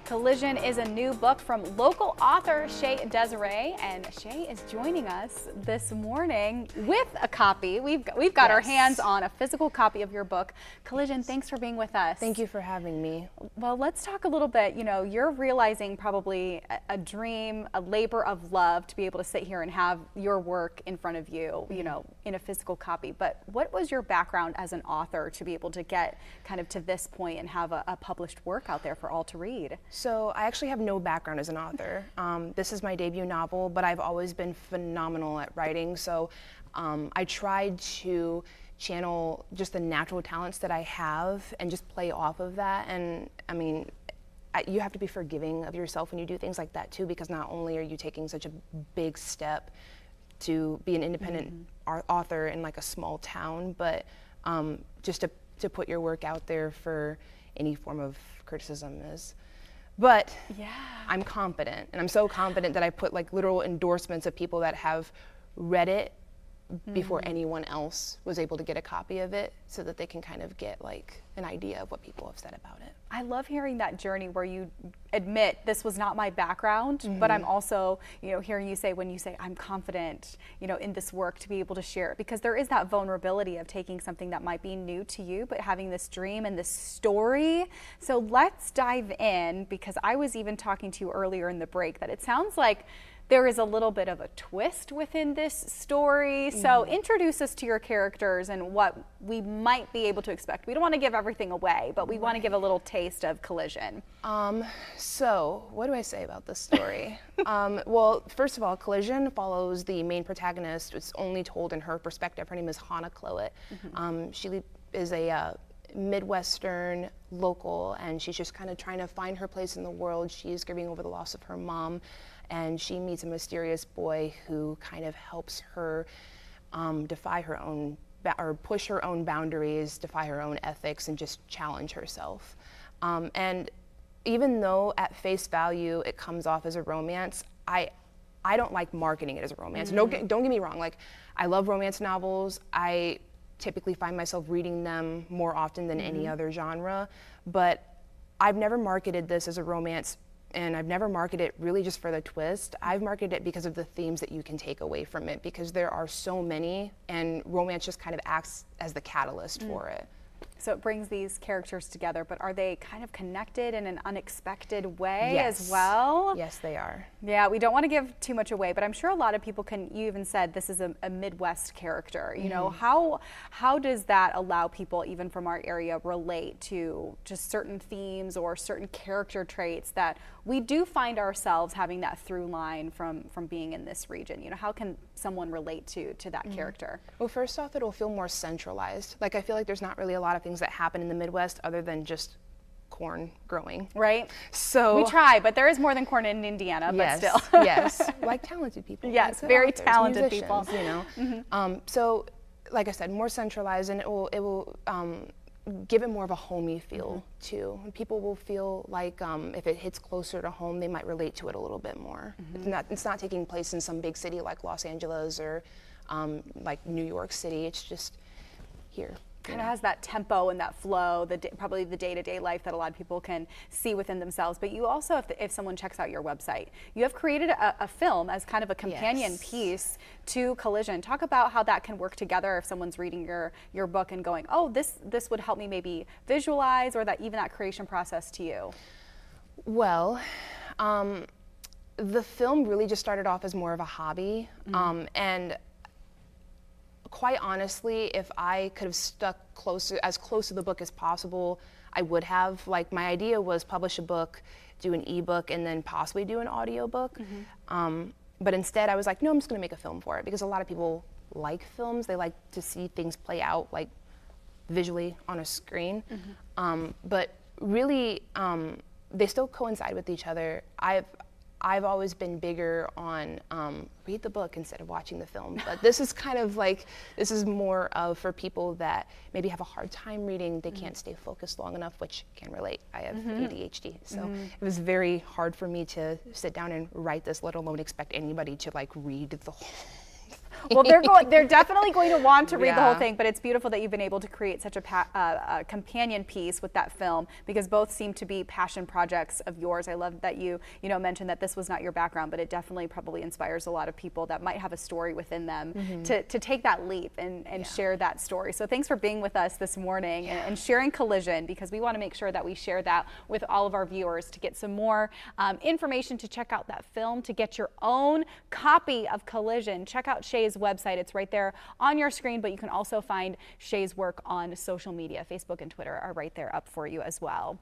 Collision is a new book from local author Shay Desyreá, and Shay is joining us this morning with a copy. We've got our hands on a physical copy of your book. Collision, thanks for being with us. Thank you for having me. Well, let's talk a little bit. You know, you're realizing probably a dream, a labor of love to be able to sit here and have your work in front of you, you know, in a physical copy. But what was your background as an author to be able to get kind of to this point and have a published work out there for all to read? So I actually have no background as an author. This is my debut novel, but I've always been phenomenal at writing. So I tried to channel just the natural talents that I have and just play off of that. And I mean, you have to be forgiving of yourself when you do things like that too, because not only are you taking such a big step to be an independent author in like a small town, but just to put your work out there for any form of criticism is. But yeah, I'm confident, and I'm so confident that I put like literal endorsements of people that have read it before anyone else was able to get a copy of it, so that they can kind of get like an idea of what people have said about it. I love hearing that journey where you admit this was not my background, but I'm also, you know, hearing you say, when you say I'm confident, you know, in this work to be able to share it, because there is that vulnerability of taking something that might be new to you, but having this dream and this story. So let's dive in, because I was even talking to you earlier in the break that it sounds like there is a little bit of a twist within this story. So introduce us to your characters and what we might be able to expect. We don't want to give everything away, but we want to give a little taste of Collision. So what do I say about this story? Well, first of all, Collision follows the main protagonist. It's only told in her perspective. Her name is Hannah Clowet. She is a Midwestern local, and she's just kind of trying to find her place in the world. She's grieving over the loss of her mom, and she meets a mysterious boy who kind of helps her defy her own, or push her own boundaries, defy her own ethics, and just challenge herself. And even though at face value it comes off as a romance, I don't like marketing it as a romance. Don't get me wrong, like I love romance novels. I typically find myself reading them more often than any other genre, but I've never marketed this as a romance, and I've never marketed it really just for the twist. I've marketed it because of the themes that you can take away from it, because there are so many, and romance just kind of acts as the catalyst for it. So it brings these characters together, but are they kind of connected in an unexpected way as well? Yes, they are. Yeah, we don't want to give too much away, but I'm sure a lot of people can, you even said this is a Midwest character. You know, how does that allow people, even from our area, relate to just certain themes or certain character traits that we do find ourselves having that through line from being in this region? You know, how can someone relate to that character? Well, first off, it'll feel more centralized. Like, I feel like there's not really a lot of things that happen in the Midwest other than just corn growing. Right. So we try, but there is more than corn in Indiana, but still. Yes, like talented people. Yes, very authors, talented people. You know. So, like I said, more centralized, and it will give it more of a homey feel too. And people will feel like if it hits closer to home, they might relate to it a little bit more. It's not taking place in some big city like Los Angeles or like New York City. It's just here. Kind of has that tempo and that flow, probably the day-to-day life that a lot of people can see within themselves. But you also, if someone checks out your website, you have created a film as kind of a companion piece to Collision. Talk about how that can work together if someone's reading your book and going, oh, this would help me maybe visualize, or that even that creation process to you. Well, the film really just started off as more of a hobby, and quite honestly, if I could have stuck as close to the book as possible, I would have. Like, my idea was publish a book, do an ebook, and then possibly do an audiobook. But instead I was like, no, I'm just gonna make a film for it, because a lot of people like films. They like to see things play out like visually on a screen. But really, they still coincide with each other. I've always been bigger on read the book instead of watching the film. But this is kind of like, this is more of for people that maybe have a hard time reading, they can't stay focused long enough, which can relate. I have ADHD, so it was very hard for me to sit down and write this, let alone expect anybody to like read the Well, they're definitely going to want to read the whole thing, but it's beautiful that you've been able to create such a companion piece with that film, because both seem to be passion projects of yours. I love that you mentioned that this was not your background, but it definitely probably inspires a lot of people that might have a story within them to take that leap and share that story. So thanks for being with us this morning and sharing Collision, because we want to make sure that we share that with all of our viewers to get some more information to check out that film, to get your own copy of Collision. Check out Shay's website. It's right there on your screen, but you can also find Shay's work on social media. Facebook and Twitter are right there up for you as well.